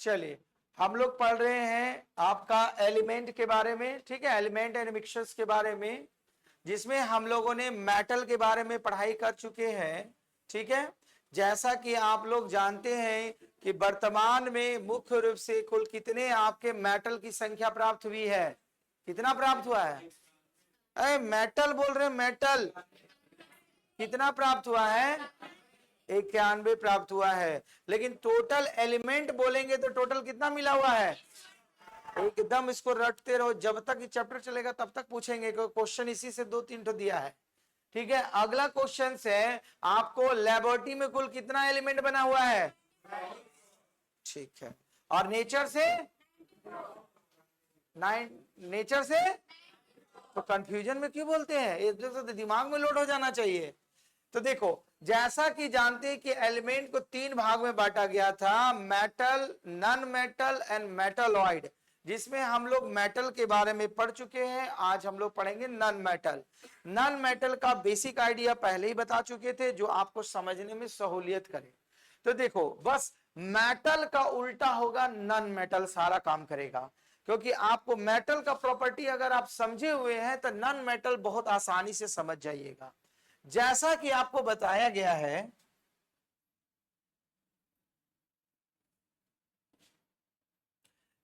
चलिए हम लोग पढ़ रहे हैं आपका एलिमेंट के बारे में, ठीक है, एलिमेंट एंड मिक्सचर्स के बारे में, जिसमें हम लोगों ने मेटल के बारे में पढ़ाई कर चुके हैं। ठीक है, जैसा कि आप लोग जानते हैं कि वर्तमान में मुख्य रूप से कुल कितने आपके मेटल की संख्या प्राप्त हुई है, कितना प्राप्त हुआ है? अरे मेटल बोल रहे हैं, मेटल कितना प्राप्त हुआ है? 91 प्राप्त हुआ है। लेकिन टोटल एलिमेंट बोलेंगे तो टोटल कितना मिला हुआ है? एकदम इसको रटते रहो, जब तक ये चैप्टर चलेगा तब तक पूछेंगे। क्वेश्चन इसी से 2-3 तो दिया है। ठीक है, अगला क्वेश्चन है आपको लेबोरेटरी में कुल कितना एलिमेंट बना हुआ है? ठीक है, और नेचर से 9, नेचर से तो कंफ्यूजन में क्यों बोलते हैं? एक तो दिमाग में लोड हो जाना चाहिए। तो देखो, जैसा कि जानते हैं कि एलिमेंट को 3 भाग में बांटा गया था, metal, non metal and metalloid, जिसमें हम लोग मेटल के बारे में पढ़ चुके हैं। आज हम लोग पढ़ेंगे नॉन मेटल। नॉन मेटल का बेसिक आइडिया पहले ही बता चुके थे, जो आपको समझने में सहूलियत करे। तो देखो, बस मेटल का उल्टा होगा नॉन मेटल, सारा काम करेगा। क्योंकि आपको मेटल का प्रॉपर्टी अगर आप समझे हुए हैं तो नॉन मेटल बहुत आसानी से समझ जाइएगा। जैसा कि आपको बताया गया है,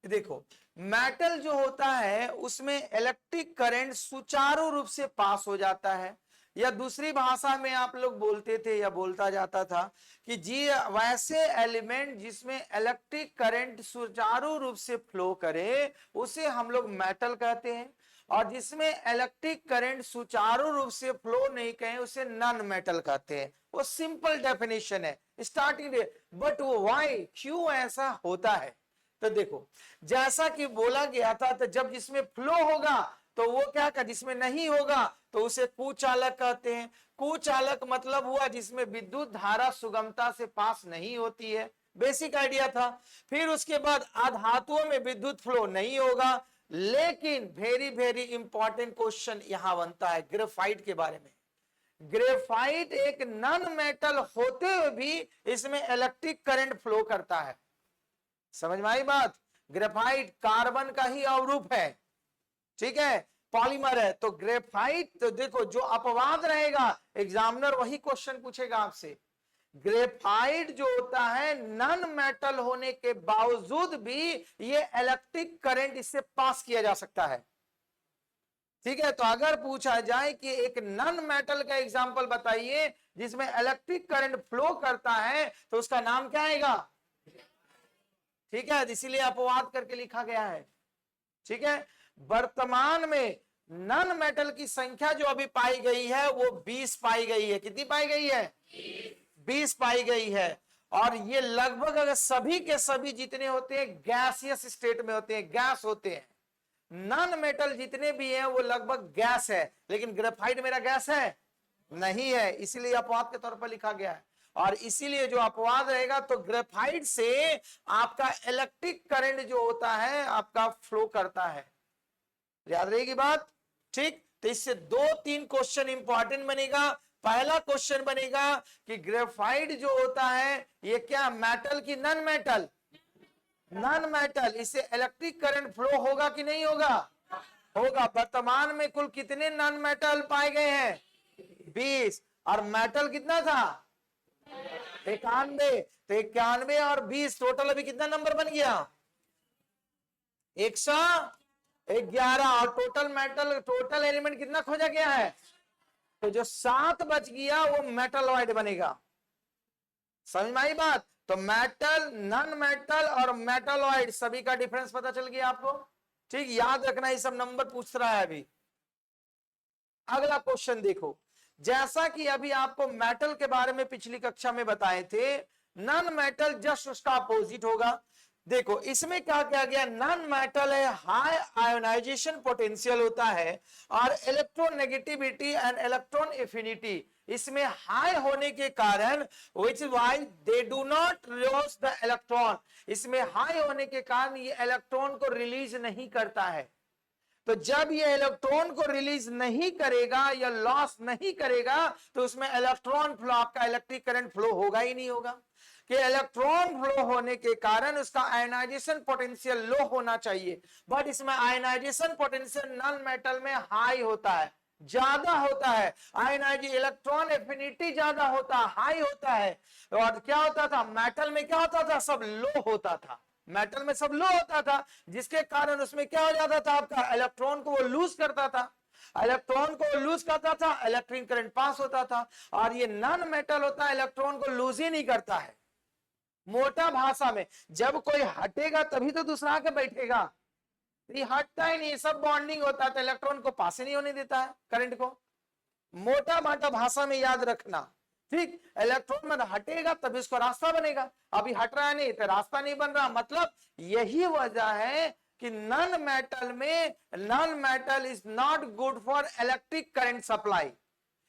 देखो मेटल जो होता है उसमें इलेक्ट्रिक करंट सुचारू रूप से पास हो जाता है, या दूसरी भाषा में आप लोग बोलते थे या बोलता जाता था कि जी वैसे एलिमेंट जिसमें इलेक्ट्रिक करंट सुचारू रूप से फ्लो करे उसे हम लोग मेटल कहते हैं, और जिसमें इलेक्ट्रिक करंट सुचारू रूप से फ्लो नहीं करे उसे नॉन मेटल कहते हैं। वो सिंपल डेफिनेशन है स्टार्टिंग डे, बट वो वाई, क्यों ऐसा होता है? तो देखो, जैसा कि बोला गया था, तो जब जिसमें फ्लो होगा तो वो क्या का, जिसमें नहीं होगा तो उसे कुचालक कहते हैं। कुचालक मतलब हुआ जिसमें विद्युत धारा सुगमता से पास नहीं होती है, बेसिक आइडिया था। फिर उसके बाद अधातुओं में विद्युत फ्लो नहीं होगा। लेकिन वेरी वेरी इंपॉर्टेंट क्वेश्चन यहां बनता है ग्रेफाइट के बारे में। ग्रेफाइट एक नॉन मेटल होते हुए भी इसमें इलेक्ट्रिक करंट फ्लो करता है। समझ में आई बात? ग्रेफाइट कार्बन का ही अवरूप है, ठीक है, पॉलीमर है। तो ग्रेफाइट, तो देखो जो अपवाद रहेगा एग्जामिनर वही क्वेश्चन पूछेगा आपसे। ग्रेफाइट जो होता है नॉन मेटल होने के बावजूद भी ये इलेक्ट्रिक करंट इससे पास किया जा सकता है। ठीक है, तो अगर पूछा जाए कि एक नॉन मेटल का एग्जांपल बताइए जिसमें इलेक्ट्रिक करंट फ्लो करता है, तो उसका नाम क्या आएगा? ठीक है, इसीलिए अपवाद करके लिखा गया है। ठीक है, वर्तमान में नॉन मेटल की संख्या जो अभी पाई गई है वो 20 पाई गई है। कितनी पाई गई है? 20 पाई गई है। और ये लगभग अगर सभी के सभी जितने होते हैं गैसियस स्टेट में होते हैं, गैस होते हैं। नॉन मेटल जितने भी हैं वो लगभग गैस है, लेकिन ग्रेफाइट मेरा गैस है नहीं है, इसीलिए अपवाद के तौर पर लिखा गया है। और इसीलिए जो अपवाद रहेगा तो ग्रेफाइट से आपका इलेक्ट्रिक करंट जो होता है आपका फ्लो करता है। याद रहेगी बात? ठीक, तो इससे 2-3 क्वेश्चन इंपॉर्टेंट बनेगा। पहला क्वेश्चन बनेगा कि ग्रेफाइट जो होता है ये क्या मेटल की नॉन मेटल? नॉन मेटल, इससे इलेक्ट्रिक करंट फ्लो होगा कि नहीं होगा? होगा। वर्तमान में कुल कितने नॉन मेटल पाए गए हैं? 20। और मेटल कितना था? 91। तो 91 और 20 टोटल अभी कितना नंबर बन गया? 111। और टोटल मेटल, टोटल एलिमेंट कितना खोजा गया है? तो जो 7 बच गया वो मेटलॉइड बनेगा। समझ में आई बात? तो मेटल, नॉन मेटल और मेटलॉइड सभी का डिफरेंस पता चल गया आपको। ठीक, याद रखना, ये सब नंबर पूछ रहा है अभी। अगला क्वेश्चन देखो, जैसा कि अभी आपको मेटल के बारे में पिछली कक्षा में बताए थे, नॉन मेटल जस्ट उसका अपोजिट होगा। देखो इसमें क्या किया गया, नॉन मेटल है हाई आयोनाइजेशन पोटेंशियल होता है, और इलेक्ट्रोनेगेटिविटी एंड इलेक्ट्रॉन एफिनिटी इसमें हाई होने के कारण, which is why they do not loss the electron, इसमें हाई होने के कारण ये इलेक्ट्रॉन को रिलीज नहीं करता है। तो जब ये इलेक्ट्रॉन को रिलीज नहीं करेगा या लॉस नहीं करेगा तो उसमें इलेक्ट्रॉन फ्लो, आपका इलेक्ट्रिक करंट फ्लो होगा ही नहीं होगा। कि इलेक्ट्रॉन फ्लो होने के कारण उसका आयनाइजेशन पोटेंशियल लो होना चाहिए, बट इसमें आयनाइजेशन पोटेंशियल नॉन मेटल में हाई होता है, ज्यादा होता है। आयनाइज इलेक्ट्रॉन एफिनिटी ज्यादा होता है, हाई होता है। और क्या होता था मेटल में, क्या होता था, सब लो होता था, मेटल में सब लो होता था, जिसके कारण उसमें क्या हो जाता था, आपका इलेक्ट्रॉन को वो लूज करता था, इलेक्ट्रॉन को लूज करता था, इलेक्ट्रिक करंट पास होता था। और ये नॉन मेटल होता है, इलेक्ट्रॉन को लूज ही नहीं करता है। मोटा भाषा में जब कोई हटेगा तभी तो दूसरा आके बैठेगा, ये हटता ही नहीं, सब बॉन्डिंग होता है, तो इलेक्ट्रॉन को पास ही नहीं होने देता है करंट को। मोटा मोटा भाषा में याद रखना, ठीक। इलेक्ट्रॉन में हटेगा तभी उसको रास्ता बनेगा, अभी हट रहा है नहीं तो रास्ता नहीं बन रहा। मतलब यही वजह है कि नॉन मेटल में, non metal is not good for electric current supply.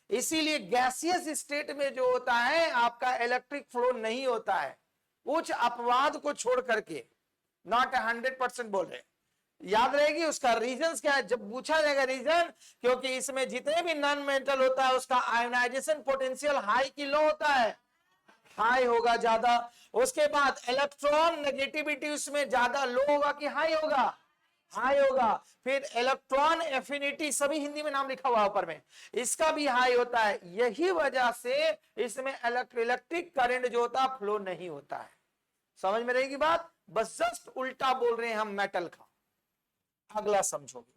इसीलिए गैसियस स्टेट में जो होता है आपका इलेक्ट्रिक फ्लो नहीं होता है, उच्च अपवाद को छोड़ करके, नॉट 100% बोल रहे। याद रहेगी उसका रीजन क्या है जब पूछा जाएगा रीजन, क्योंकि इसमें जितने भी नॉन मेटल होता है उसका आयनाइजेशन पोटेंशियल हाई की लो होता है, हाई होगा ज्यादा। उसके बाद इलेक्ट्रॉन नेगेटिविटी उसमें ज्यादा लो होगा कि हाई होगा, हाई होगा। फिर इलेक्ट्रॉन एफिनिटी, सभी हिंदी में नाम लिखा हुआ ऊपर में, इसका भी हाई होता है। यही वजह से इसमें इलेक्ट्रिक करंट जो होता है फ्लो नहीं होता है। समझ में रहेगी बात, बस जस्ट उल्टा बोल रहे हैं हम मेटल का। अगला समझोगे,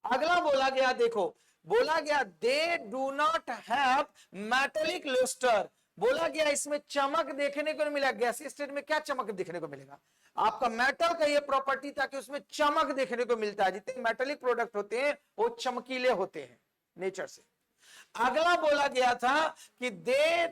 अगला बोला गया, देखो बोला गया they do not have metallic लुस्टर। बोला गया इसमें चमक देखने को नहीं मिला। गैस स्टेट में क्या चमक देखने को मिलेगा, आपका मेटल का ये प्रॉपर्टी था कि उसमें चमक देखने को मिलता है। जितने मेटेलिक प्रोडक्ट होते हैं वो चमकीले होते हैं नेचर से। अगला बोला गया था कि दे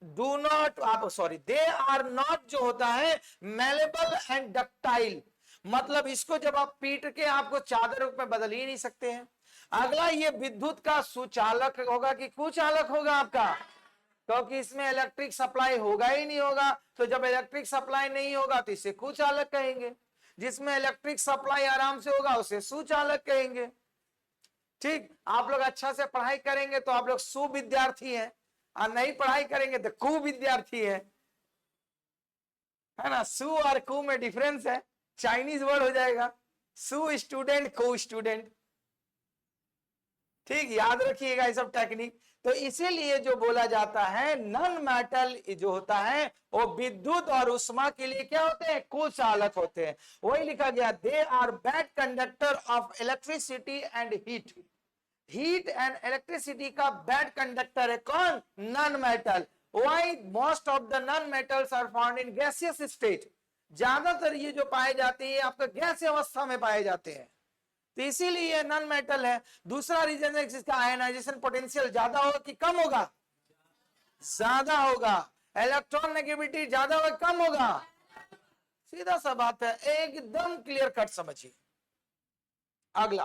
डू नॉट, आप सॉरी, दे आर नॉट जो होता है मेलेबल एंड डक्टाइल, मतलब इसको जब आप पीट के आपको चादर में बदल ही नहीं सकते हैं। अगला ये विद्युत का सुचालक होगा कि कुचालक होगा आपका, क्योंकि इसमें इलेक्ट्रिक सप्लाई होगा ही नहीं होगा, तो जब इलेक्ट्रिक सप्लाई नहीं होगा तो इसे कुचालक कहेंगे। जिसमें इलेक्ट्रिक सप्लाई आराम से होगा उसे सुचालक कहेंगे। ठीक, आप लोग अच्छा से पढ़ाई करेंगे तो आप लोग सुविद्यार्थी हैं, और नहीं पढ़ाई करेंगे तो कुविद्यार्थी है ना। सु और कु में डिफरेंस है, चाइनीज वर्ड हो जाएगा, सु स्टूडेंट, को स्टूडेंट। ठीक, याद रखिएगा ये सब टेक्निक। तो इसीलिए जो बोला जाता है नॉन मेटल जो होता है वो विद्युत और उष्मा के लिए क्या होते हैं, कुचालक होते हैं। वही लिखा गया they are bad conductor of electricity and heat. Heat and electricity का बैड कंडक्टर है कौन, non metal. Why most of the non metals are found in gaseous state. ज्यादातर ये जो पाए जाते हैं आपका गैस अवस्था में पाए जाते हैं, तो इसीलिए नॉन मेटल है। दूसरा रीजन है इसका आयनाइजेशन पोटेंशियल ज्यादा होगा कि कम होगा, ज्यादा होगा। इलेक्ट्रॉन नेगेटिविटी ज्यादा होगा कम होगा, सीधा सा बात है, एकदम क्लियर कट समझिए। अगला,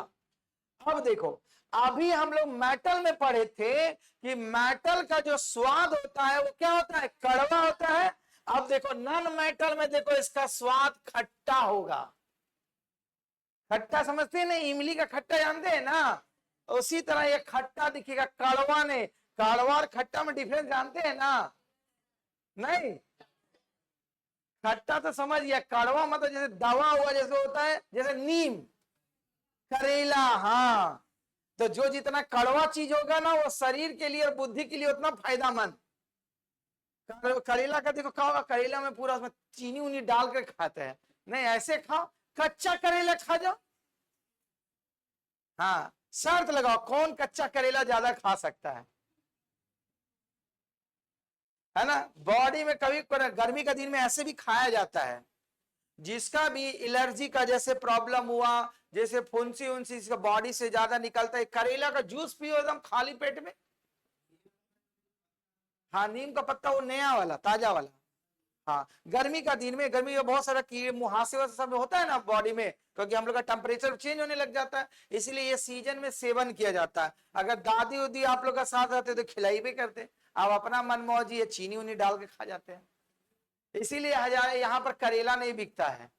अब देखो, अभी हम लोग मेटल में पढ़े थे कि मेटल का जो स्वाद होता है वो क्या होता है, कड़वा होता है। अब देखो नॉन मेटल में देखो इसका स्वाद खट्टा होगा। खट्टा समझते हैं ना, इमली का खट्टा जानते हैं ना, उसी तरह ये खट्टा दिखेगा, कड़वा ने। कड़वा और खट्टा में डिफरेंस जानते हैं ना, नहीं? खट्टा तो समझ गया, कड़वा मतलब जैसे दवा हुआ जैसे होता है, जैसे नीम, करेला। हाँ, तो जो जितना कड़वा चीज होगा ना वो शरीर के लिए और बुद्धि के लिए उतना फायदेमंद। करेला का देखो, खाओ, करेला में पूरा उसमें चीनी उनी डाल कर खाते हैं, नहीं ऐसे खाओ, कच्चा करेला खा जाओ। हाँ, शर्त लगाओ कौन कच्चा करेला ज्यादा खा सकता है ना। बॉडी में कभी गर्मी का दिन में ऐसे भी खाया जाता है, जिसका भी एलर्जी का जैसे प्रॉब्लम हुआ, जैसे फुंसी उनसी इसका बॉडी से ज्यादा निकलता है, करेला का जूस पियो एकदम खाली पेट में। हाँ, नीम का पत्ता वो नया वाला, ताजा वाला। हाँ, गर्मी का दिन में, गर्मी में बहुत सारा कीड़े मुहासे सब होता है ना बॉडी में, क्योंकि हम लोग का टेम्परेचर चेंज होने लग जाता है, इसलिए ये सीजन में सेवन किया जाता है। अगर दादी उदी आप लोग का साथ रहते तो खिलाई भी करते, आप अपना मन मौजी चीनी उनी डाल के खा जाते हैं, इसीलिए यहाँ पर करेला नहीं बिकता है।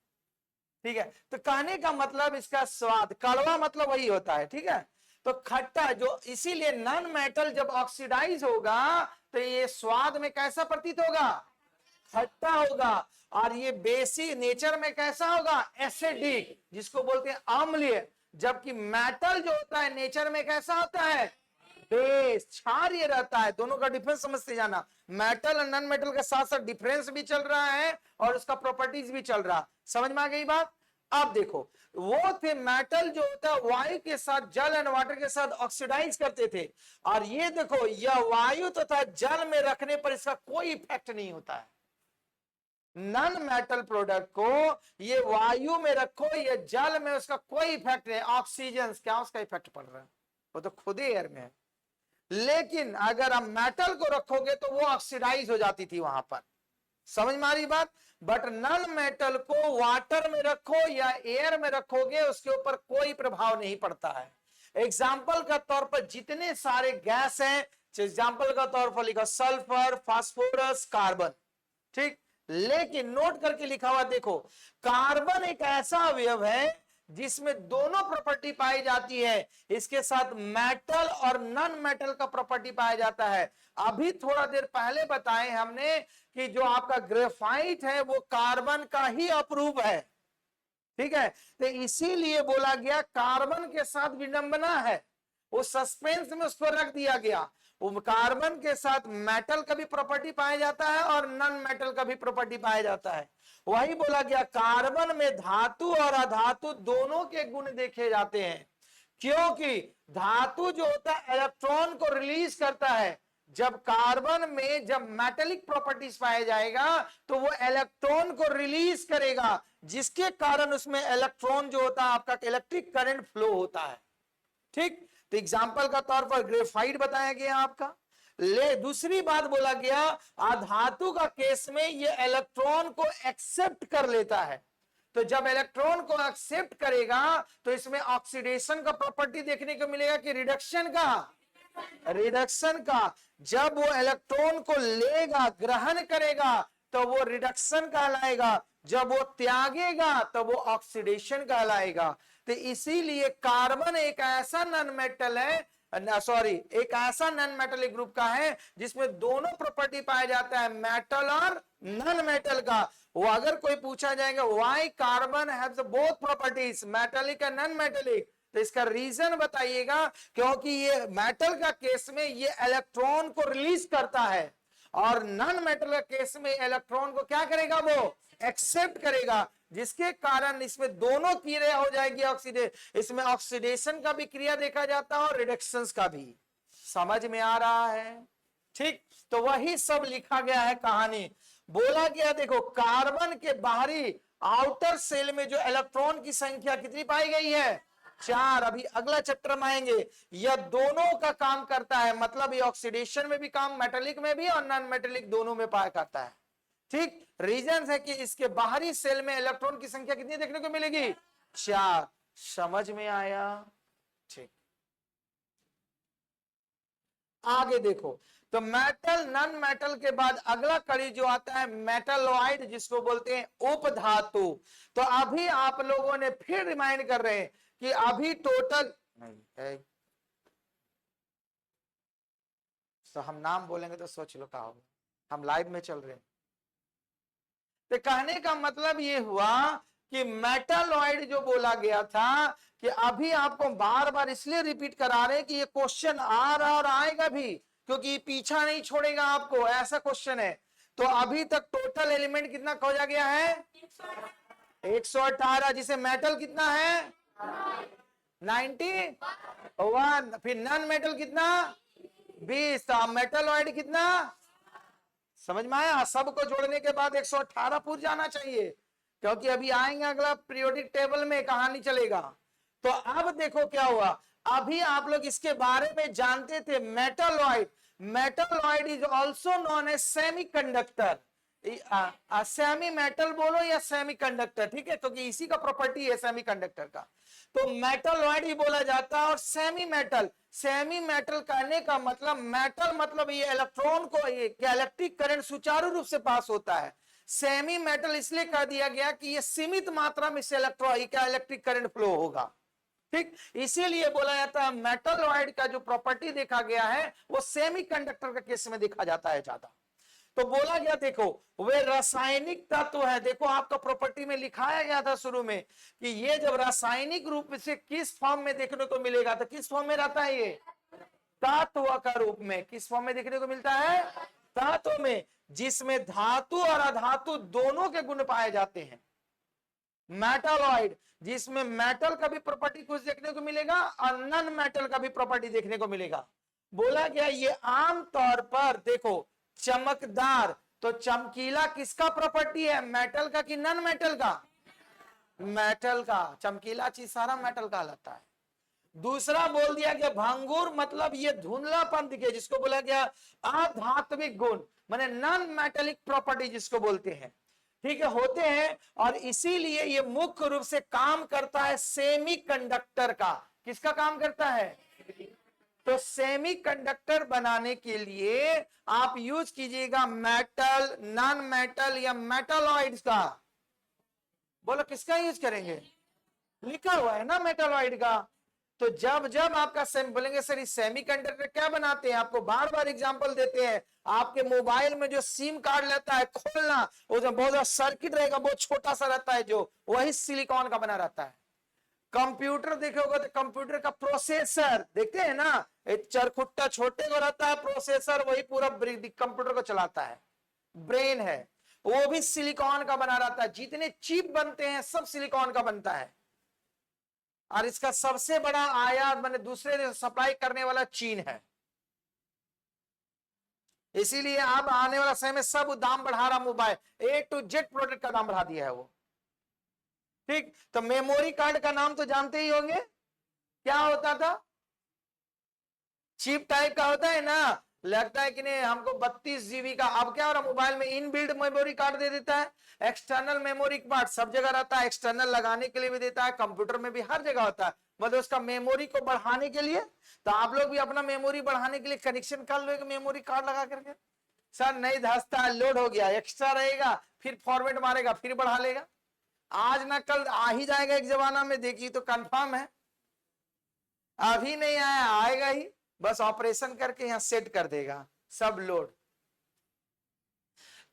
ठीक है, तो कहने का मतलब इसका स्वाद कड़वा मतलब वही होता है। ठीक है, तो खट्टा जो, इसीलिए नॉन मेटल जब ऑक्सीडाइज होगा तो ये स्वाद में कैसा प्रतीत होगा, खट्टा होगा, और ये बेसिक नेचर में कैसा होगा, एसिडिक, जिसको बोलते हैं अम्लीय। जबकि मेटल जो होता है नेचर में कैसा होता है, बेस, क्षारीय रहता है। दोनों का डिफरेंस समझते जाना, मेटल और नॉन मेटल के साथ साथ डिफरेंस भी चल रहा है और उसका प्रॉपर्टीज भी चल रहा। समझ में आ गई बात। अब देखो, वो थे मेटल जो होता है वायु के साथ, जल एंड वाटर के साथ ऑक्सीडाइज करते थे, और ये देखो यह वायु तथा जल में रखने पर इसका कोई इफेक्ट नहीं होता है। नॉन मेटल प्रोडक्ट को ये वायु में रखो, ये जल में, उसका कोई इफेक्ट नहीं। ऑक्सीजन क्या उसका इफेक्ट पड़ रहा है, वो तो खुद ही एयर में है। लेकिन अगर आप मेटल को रखोगे तो वो ऑक्सीडाइज हो जाती थी वहां पर। समझ में आ रही बात। बट नॉन मेटल को वाटर में रखो या एयर में रखोगे, उसके ऊपर कोई प्रभाव नहीं पड़ता है। एग्जाम्पल का तौर पर जितने सारे गैस हैं, एग्जाम्पल का तौर पर लिखा सल्फर, फास्फोरस, कार्बन, ठीक। लेकिन नोट करके लिखा हुआ देखो, कार्बन एक ऐसा अवयव है जिसमें दोनों प्रॉपर्टी पाई जाती है, इसके साथ मेटल और नॉन मेटल का प्रॉपर्टी पाया जाता है। अभी थोड़ा देर पहले बताए हमने कि जो आपका ग्रेफाइट है वो कार्बन का ही अप्रूव है, ठीक है। तो इसीलिए बोला गया कार्बन के साथ विडंबना है, वो सस्पेंस में उसको रख दिया गया। वो कार्बन के साथ मेटल का भी प्रॉपर्टी पाया जाता है और नॉन मेटल का भी प्रॉपर्टी पाया जाता है। वही बोला गया कार्बन में धातु और अधातु दोनों के गुण देखे जाते हैं, क्योंकि धातु जो होता है इलेक्ट्रॉन को रिलीज करता है। जब कार्बन में जब मेटेलिक प्रॉपर्टीज पाया जाएगा तो वो इलेक्ट्रॉन को रिलीज करेगा, जिसके कारण उसमें इलेक्ट्रॉन जो होता है आपका इलेक्ट्रिक करंट फ्लो होता है, ठीक। तो एग्जाम्पल का तौर पर ग्रेफाइट बताया गया आपका। ले दूसरी बात बोला गया, अधातु का केस में ये इलेक्ट्रॉन को एक्सेप्ट कर लेता है। तो जब इलेक्ट्रॉन को एक्सेप्ट करेगा तो इसमें ऑक्सीडेशन का प्रॉपर्टी देखने को मिलेगा कि रिडक्शन का, रिडक्शन का। जब वो इलेक्ट्रॉन को लेगा, ग्रहण करेगा, तो वो रिडक्शन कहलाएगा। जब वो त्यागेगा तो वो ऑक्सीडेशन कहलाएगा। तो इसीलिए कार्बन एक ऐसा नॉन मेटल है, एक ऐसा नॉन मेटलिक ग्रुप का है जिसमें दोनों प्रॉपर्टी पाया जाता है, मेटल और नॉन मेटल का। वो अगर कोई पूछा जाएगा why carbon have both properties, metallic and non metallic, तो इसका रीजन बताइएगा। क्योंकि ये मेटल का केस में ये इलेक्ट्रॉन को रिलीज करता है, और नॉन मेटल का केस में इलेक्ट्रॉन को क्या करेगा, वो एक्सेप्ट करेगा, जिसके कारण इसमें दोनों क्रिया हो जाएगी। इसमें ऑक्सीडेशन का भी क्रिया देखा जाता है और रिडक्शन का भी। समझ में आ रहा है, ठीक। तो वही सब लिखा गया है कहानी। बोला गया देखो कार्बन के बाहरी आउटर सेल में जो इलेक्ट्रॉन की संख्या कितनी पाई गई है, 4। अभी अगला चैप्टर में आएंगे। यह दोनों का काम करता है, मतलब ये ऑक्सीडेशन में भी काम, मेटेलिक में भी और नॉन मेटेलिक दोनों में पाया करता है, ठीक। रीजन है कि इसके बाहरी सेल में इलेक्ट्रॉन की संख्या कितनी देखने को मिलेगी, 4। समझ में आया, ठीक। आगे देखो, तो मेटल नॉन मेटल के बाद अगला कड़ी जो आता है मेटलॉइड, जिसको बोलते हैं उपधातु। तो अभी आप लोगों ने फिर रिमाइंड कर रहे हैं कि अभी टोटल नहीं, तो हम नाम बोलेंगे तो सोच लो क्या होगा, हम लाइव में चल रहे हैं। तो कहने का मतलब ये हुआ कि मेटलॉइड जो बोला गया था, कि अभी आपको बार बार इसलिए रिपीट करा रहे हैं कि ये क्वेश्चन आ रहा और आएगा भी, क्योंकि पीछा नहीं छोड़ेगा आपको, ऐसा क्वेश्चन है। तो अभी तक टोटल एलिमेंट कितना खोजा गया है, 118, जिसे मेटल कितना है 91, फिर नॉन मेटल कितना 20, तो मेटलॉइड कितना, समझ में आया। सबको जोड़ने के बाद 118 पूर जाना चाहिए, क्योंकि अभी आएंगे अगला पीरियोडिक टेबल में कहानी चलेगा। तो अब देखो क्या हुआ, अभी आप लोग इसके बारे में जानते थे metalloid. Metalloid is also known as semiconductor, semi metal बोलो या सेमीकंडक्टर, ठीक है, क्योंकि इसी का प्रॉपर्टी है सेमीकंडक्टर का। तो मेटलॉइड ही बोला जाता है। और सेमी मेटल, सेमी मेटल कहने का मतलब, मेटल मतलब ये इलेक्ट्रॉन को इलेक्ट्रिक करंट सुचारू रूप से पास होता है। सेमी मेटल इसलिए कह दिया गया कि ये सीमित मात्रा में से इलेक्ट्रिक करंट फ्लो होगा, ठीक। इसीलिए बोला जाता है मेटलॉइड का जो प्रॉपर्टी देखा गया है वो सेमीकंडक्टर के केस में देखा जाता है ज्यादा। तो बोला गया देखो वे रासायनिक तत्व है। देखो आपका प्रॉपर्टी में लिखाया गया था शुरू में कि ये जब रासायनिक रूप से किस फॉर्म में देखने को मिलेगा, तो किस फॉर्म में रहता है ये? तत्व का रूप में। किस फॉर्म में देखने को मिलता है? तत्व में, जिसमें धातु और अधातु दोनों के गुण पाए जाते हैं। मेटालॉइड, जिसमें मेटल का भी प्रॉपर्टी कुछ देखने को मिलेगा और नॉन मेटल का भी प्रॉपर्टी देखने को मिलेगा। बोला गया ये आम तौर पर देखो चमकदार, तो चमकीला किसका प्रॉपर्टी है? मेटल का कि नॉन मेटल का? मेटल का। चमकीला चीज सारा मेटल का कहलाता है। दूसरा बोल दिया गया भंगुर, मतलब ये धुंधलापन दिखे, जिसको बोला गया अधात्विक गुण, माने नॉन मेटेलिक प्रॉपर्टी जिसको बोलते हैं। ठीक है, होते हैं, और इसीलिए ये मुख्य रूप से काम करता है सेमीकंडक्टर का। किसका काम करता है? तो सेमीकंडक्टर बनाने के लिए आप यूज कीजिएगा मेटल, नॉन मेटल या मेटालॉइड्स का। बोलो किसका यूज करेंगे? लिखा हुआ है ना मेटालॉइड का। तो जब जब आपका बोलेंगे सर सेमीकंडक्टर क्या बनाते हैं, आपको बार बार एग्जांपल देते हैं। आपके मोबाइल में जो सिम कार्ड लेता है खोलना, वो जो बहुत सर्किट रहेगा बहुत छोटा सा रहता है, जो वही सिलिकॉन का बना रहता है। कंप्यूटर देखे होगा तो कंप्यूटर का प्रोसेसर देखते हैं ना, एक चरखुट्टा छोटे को रहता है, प्रोसेसर वही पूरा कंप्यूटर को चलाता है, ब्रेन है, वो भी सिलिकॉन का बना रहता है। जितने चिप बनते हैं सब सिलिकॉन का बनता है, और इसका सबसे बड़ा आयात माने दूसरे सप्लाई करने वाला चीन है। इसीलिए अब आने वाला समय में सब दाम बढ़ा रहा, mobile A to Z product का दाम बढ़ा दिया है वो। ठीक, तो मेमोरी कार्ड का नाम तो जानते ही होंगे, क्या होता था? चिप टाइप का होता है ना, लगता है कि नहीं हमको 32 GB का। अब क्या हो रहा, मोबाइल में इनबिल्ट मेमोरी कार्ड दे देता है। एक्सटर्नल मेमोरी कार्ड सब जगह रहता है, एक्सटर्नल लगाने के लिए भी देता है, कंप्यूटर में भी हर जगह होता है, मतलब उसका मेमोरी को बढ़ाने के लिए। तो आप लोग भी अपना मेमोरी बढ़ाने के लिए कनेक्शन कर लो एक मेमोरी कार्ड लगा करके। सर नहीं धंसता है, लोड हो गया, एक्स्ट्रा रहेगा, फिर फॉर्मेट मारेगा, फिर बढ़ा लेगा। आज ना कल आ ही जाएगा एक जमाना में, देखिए तो कंफर्म है। अभी नहीं आया, आएगा ही, बस ऑपरेशन करके यहां सेट कर देगा सब लोड।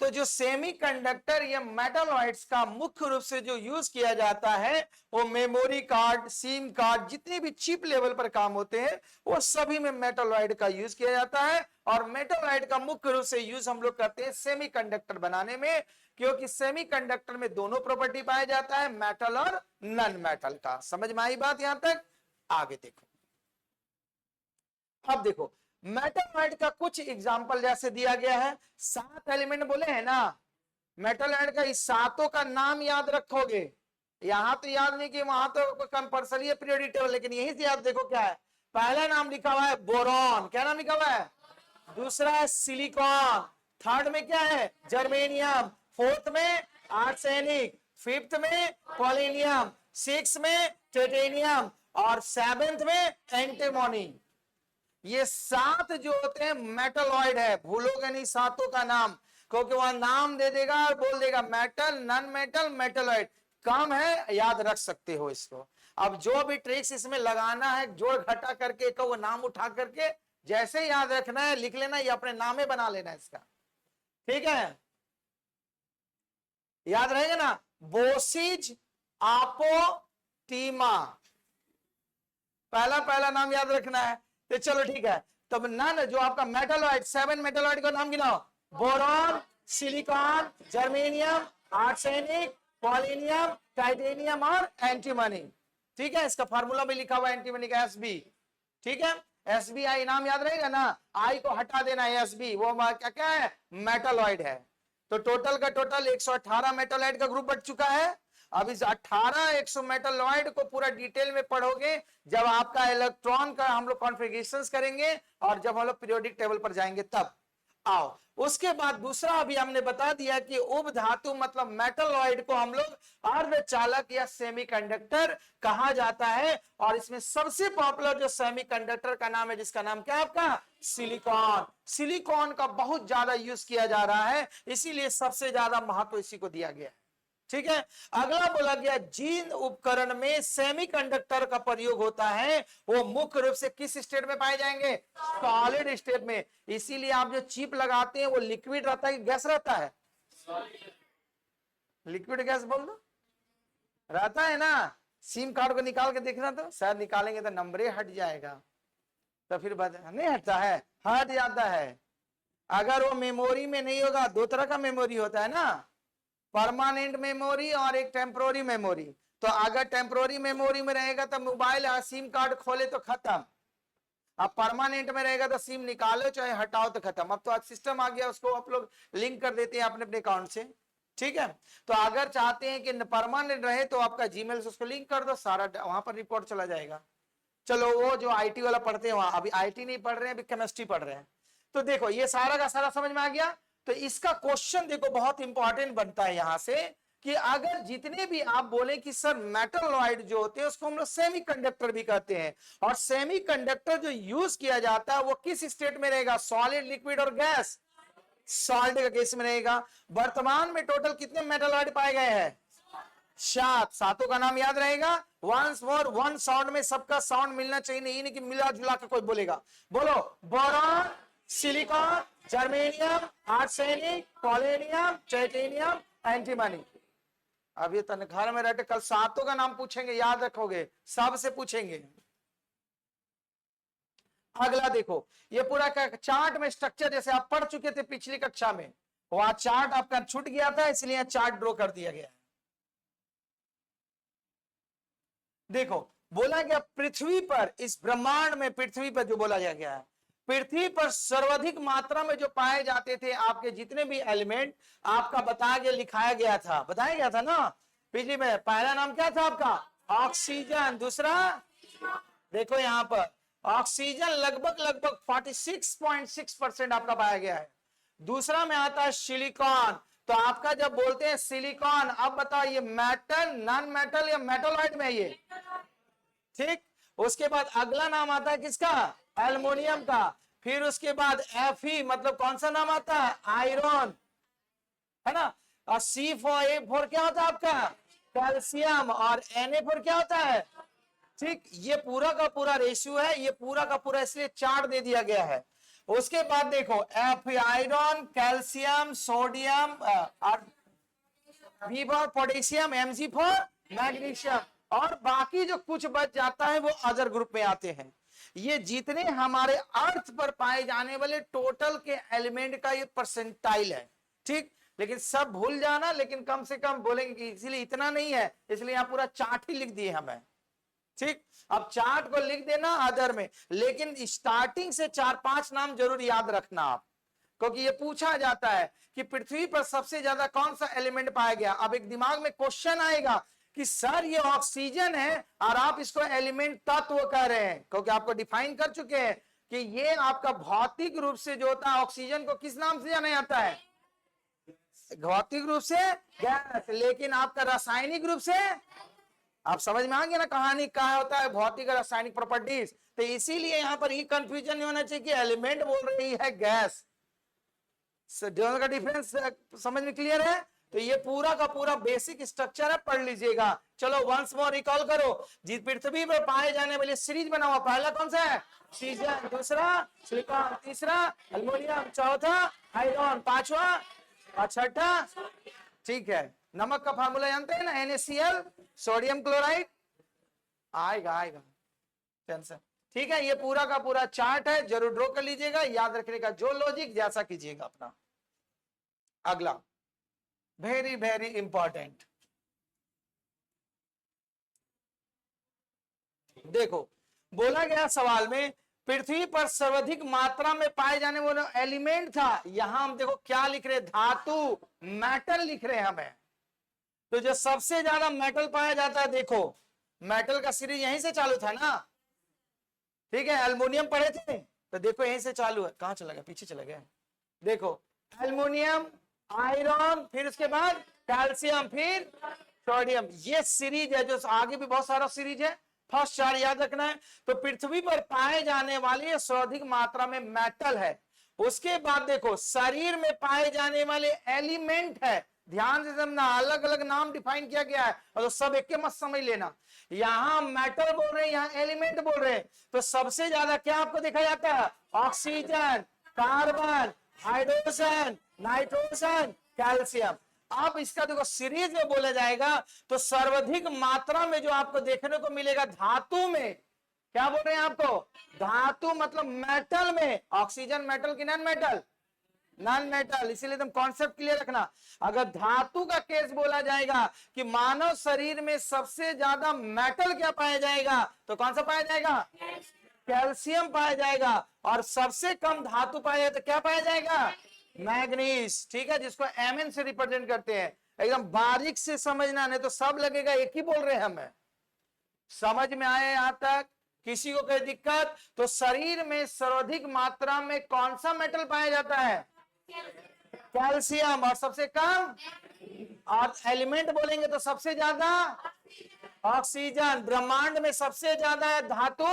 तो जो सेमीकंडक्टर या मेटालॉइड्स का मुख्य रूप से जो यूज किया जाता है, वो मेमोरी कार्ड, सिम कार्ड, जितने भी चिप लेवल पर काम होते हैं वो सभी में मेटालॉइड का यूज किया जाता है। और मेटालॉइड का मुख्य रूप से यूज हम लोग करते हैं सेमीकंडक्टर बनाने में, क्योंकि सेमीकंडक्टर में दोनों प्रॉपर्टी पाया जाता है, मेटल और नॉन मेटल का। समझ में आई बात यहां तक? आगे देखो, अब देखो मेटालॉइड का कुछ एग्जांपल जैसे दिया गया है। 7 एलिमेंट बोले हैं ना मेटालॉइड का, इस सातों का नाम याद रखोगे। यहां तो याद नहीं कि वहां तो कंपल्सरी है पीरियोडिक टेबल, लेकिन यहीं से याद देखो क्या है। पहला नाम लिखा हुआ है बोरॉन, क्या नाम लिखा हुआ है? दूसरा है सिलिकॉन, थर्ड में क्या है? जर्मेनियम, फोर्थ में आर्सेनिक, फिफ्थ में पोलिनियम, सिक्स में टाइटेनियम, और सेवेंथ में एंटीमोनी। ये 7 जो होते हैं मेटालॉइड है। भूलोगे नहीं सातों का नाम, क्योंकि वहां नाम दे देगा और बोल देगा मेटल, नॉन मेटल, मेटालॉइड। काम है, याद रख सकते हो इसको। अब जो भी ट्रिक्स इसमें लगाना है, जोड़ घटा करके एक वो नाम उठा करके जैसे याद रखना है लिख लेना, ये अपने नामे बना लेना इसका। ठीक है, याद रहेगा ना? बोसिज आपोटीमा, पहला नाम याद रखना है। तो चलो ठीक है, तब नॉन जो आपका मेटालॉइड, 7 मेटालॉइड का नाम गिनाओ। Boron, silicon, germanium, arsenic, polonium, titanium और एंटीमनी। ठीक है, इसका फार्मूला भी लिखा हुआ है एंटीमनी का, एसबी। ठीक है, एसबीआई नाम याद रहेगा ना, आई को हटा देना, एसबी वो क्या क्या है? मेटालॉइड है। तो टोटल का टोटल 118 मेटालॉइड का ग्रुप बच चुका है। अब इस 18 100 मेटालॉइड को पूरा डिटेल में पढ़ोगे जब आपका इलेक्ट्रॉन का हम लोग कॉन्फ़िगरेशंस करेंगे, और जब हम लोग पीरियोडिक टेबल पर जाएंगे तब। आओ, उसके बाद दूसरा अभी हमने बता दिया कि उप धातु मतलब मेटालॉइड को हम लोग अर्धचालक या सेमीकंडक्टर कहा जाता है। और इसमें सबसे पॉपुलर जो सेमीकंडक्टर का नाम है, जिसका नाम क्या है आपका? सिलिकॉन। सिलिकॉन का बहुत ज्यादा यूज किया जा रहा है, इसीलिए सबसे ज्यादा महत्व इसी को दिया गया है। ठीक है। अगला बोला गया जिन उपकरण में सेमीकंडक्टर का प्रयोग होता है वो मुख्य रूप से किस स्टेट में पाए जाएंगे? सॉलिड स्टेट में। इसीलिए आप जो चिप लगाते हैं वो लिक्विड रहता है कि गैस रहता है? लिक्विड गैस बोल दो, रहता है ना। सिम कार्ड को निकाल के देखना तो शायद निकालेंगे तो नंबर हट जाएगा, तो फिर नहीं हटता है, हट जाता है। अगर वो मेमोरी में नहीं होगा, दो तरह का मेमोरी होता है ना, परमानेंट मेमोरी और एक टेम्पोररी मेमोरी। तो अगर टेम्पोररी मेमोरी में रहेगा तो मोबाइल सिम कार्ड खोले तो खत्म, अब परमानेंट में रहेगा तो सिम निकालो चाहे हटाओ तो खत्म। अब तो आज सिस्टम आ गया, उसको आप लोग लिंक कर देते हैं अपने अपने अकाउंट से, ठीक है। तो अगर चाहते हैं कि परमानेंट रहे तो आपका जीमेल से उसको लिंक कर दो, सारा वहां पर रिपोर्ट चला जाएगा। चलो वो जो आईटी वाला पढ़ते हैं वहां, अभी आईटी नहीं पढ़ रहे हैं, अभी केमिस्ट्री पढ़ रहे हैं। तो देखो ये सारा का सारा समझ में आ गया। तो इसका क्वेश्चन देखो बहुत इंपॉर्टेंट बनता है यहां से कि अगर जितने भी आप बोले कि सर मेटलॉइड जो होते हैं उसको हम लोग सेमीकंडक्टर भी कहते हैं, और सेमीकंडक्टर जो यूज किया जाता है वो किस स्टेट में रहेगा? सॉलिड, लिक्विड और गैस। सॉलिड का केस में रहेगा। वर्तमान में टोटल कितने मेटलॉइड पाए गए हैं? 7। सातों का नाम याद रहेगा। वंस मोर, वन साउंड में सबका साउंड मिलना चाहिए, नहीं कि मिला जुला कर कोई बोलेगा। बोलो, boron, silicon, germanium, arsenic, polonium, titanium, antimony. अब ये तनख्वाह में रहते, कल सातों का नाम पूछेंगे, याद रखोगे, सबसे पूछेंगे। अगला देखो, ये पूरा चार्ट में स्ट्रक्चर जैसे आप पढ़ चुके थे पिछली कक्षा में, वहां चार्ट आपका छूट गया था, इसलिए चार्ट ड्रॉ कर दिया गया है। देखो बोला गया पृथ्वी पर, इस ब्रह्मांड में पृथ्वी पर जो बोला गया है, पृथ्वी पर सर्वाधिक मात्रा में जो पाए जाते थे आपके जितने भी एलिमेंट आपका बताया गया, लिखाया गया था, बताया गया था ना पिछली में। पहला नाम क्या था आपका? ऑक्सीजन। दूसरा देखो यहां पर ऑक्सीजन लगभग लगभग 46.6% आपका पाया गया है। दूसरा में आता है सिलिकॉन। तो आपका जब बोलते हैं सिलिकॉन, अब बताओ ये मेटल, नॉन मेटल या मेटलॉइड में ये, ठीक। उसके बाद अगला नाम आता है किसका? एल्युमिनियम का। फिर उसके बाद Fe मतलब कौन सा नाम आता है? आयरन, है ना। और C4A4 क्या होता है आपका? कैल्शियम। और Na4 क्या होता है? ठीक। ये पूरा का पूरा रेशियो है, ये पूरा का पूरा इसलिए चार्ट दे दिया गया है। उसके बाद देखो Fe iron, calcium, sodium, V for potassium, Mg for magnesium, और बाकी जो कुछ बच जाता है वो अदर ग्रुप में आते हैं। ये जितने हमारे अर्थ पर पाए जाने वाले टोटल के एलिमेंट का ये परसेंटाइल है, ठीक। लेकिन सब भूल जाना, लेकिन कम से कम बोलेंगे कि इसीलिए इतना नहीं है, इसलिए यहां पूरा चार्ट ही लिख दिए हमें, ठीक। अब चार्ट को लिख देना अदर में, लेकिन स्टार्टिंग से 4-5 नाम जरूर याद रखना आप, क्योंकि ये पूछा जाता है कि पृथ्वी पर सबसे ज्यादा कौन सा एलिमेंट पाया गया। अब एक दिमाग में क्वेश्चन आएगा कि सर ये ऑक्सीजन है और आप इसको एलिमेंट तत्व कह रहे हैं, क्योंकि आपको डिफाइन कर चुके हैं कि ये आपका भौतिक रूप से जो होता है, ऑक्सीजन को किस नाम से जाना जाता है? भौतिक रूप से गैस। लेकिन आपका रासायनिक रूप से, आप समझ में आ गया ना कहानी, क्या होता है भौतिक और रासायनिक प्रॉपर्टीज। तो इसीलिए यहां पर ये कंफ्यूजन नहीं होना चाहिए कि एलिमेंट बोल रही है गैस, दोनों का डिफरेंस समझ में क्लियर है। तो ये पूरा का पूरा बेसिक स्ट्रक्चर है, पढ़ लीजिएगा। चलो वंस मोर रिकॉल करो, जी पृथ्वी पर पाए जाने वाले सीरीज बना हुआ, पहला कौन सा है? ऑक्सीजन। दूसरा सिलिकॉन। तीसरा एल्युमिनियम। चौथा आयरन। पांचवा और छठा, ठीक है। नमक का फार्मूला जानते हैं ना, NaCl, सोडियम क्लोराइड। आएगा आएगा, टेंशन, ठीक है। ये पूरा का पूरा चार्ट है, जरूर ड्रॉ कर लीजिएगा, याद रखने का जो लॉजिक जैसा कीजिएगा अपना। अगला वेरी वेरी इंपॉर्टेंट, देखो बोला गया सवाल में पृथ्वी पर सर्वाधिक मात्रा में पाए जाने वाला एलिमेंट था। यहां हम देखो क्या लिख रहे, धातु, मेटल लिख रहे हैं हमें। तो जो सबसे ज्यादा मेटल पाया जाता है, देखो मेटल का सीरीज यहीं से चालू था ना, ठीक है। एल्युमिनियम पढ़े थे, तो देखो यहीं से चालू है, कहां चला गया? पीछे चला गया। देखो एल्युमिनियम, आयरन, फिर उसके बाद कैल्शियम, फिर सोडियम। ये सीरीज है, जो आगे भी बहुत सारा सीरीज है, फर्स्ट 4 याद रखना है। तो पृथ्वी पर पाए जाने वाली सर्वाधिक मात्रा में मेटल है। उसके बाद देखो शरीर में पाए जाने वाले एलिमेंट है, ध्यान से समझना, अलग अलग नाम डिफाइन किया गया है और तो सब एक के मत समझ लेना। यहां मेटल बोल रहे हैं, यहां एलिमेंट बोल रहे हैं, तो सबसे ज्यादा क्या आपको देखा जाता है? Oxygen, carbon, hydrogen, nitrogen, calcium. अब इसका देखो सीरीज में बोला जाएगा तो सर्वाधिक मात्रा में जो आपको देखने को मिलेगा धातु में, क्या बोल रहे हैं आपको? धातु मतलब मेटल में। ऑक्सीजन मेटल की नॉन मेटल? Non metal. इसीलिए तुम कॉन्सेप्ट क्लियर रखना। अगर धातु का केस बोला जाएगा कि मानव शरीर में सबसे ज्यादा मेटल क्या पाया जाएगा, तो कौन सा पाया जाएगा? कैल्शियम पाया जाएगा। और सबसे कम धातु पाया जाए तो क्या पाया जाएगा? मैग्नीज। ठीक है, जिसको Mn से रिप्रेजेंट करते हैं। एकदम बारीक से समझना, नहीं तो सब लगेगा एक ही बोल रहे हैं हमें। समझ में आए यहां तक? किसी को कोई दिक्कत? तो शरीर में सर्वाधिक मात्रा में कौन सा मेटल पाया जाता है? कैल्शियम। और सबसे कम? और एलिमेंट बोलेंगे तो सबसे ज्यादा ऑक्सीजन। ब्रह्मांड में सबसे ज्यादा है धातु।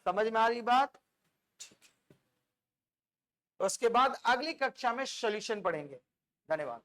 समझ में आ रही बात? उसके बाद अगली कक्षा में सॉल्यूशन पढ़ेंगे। धन्यवाद।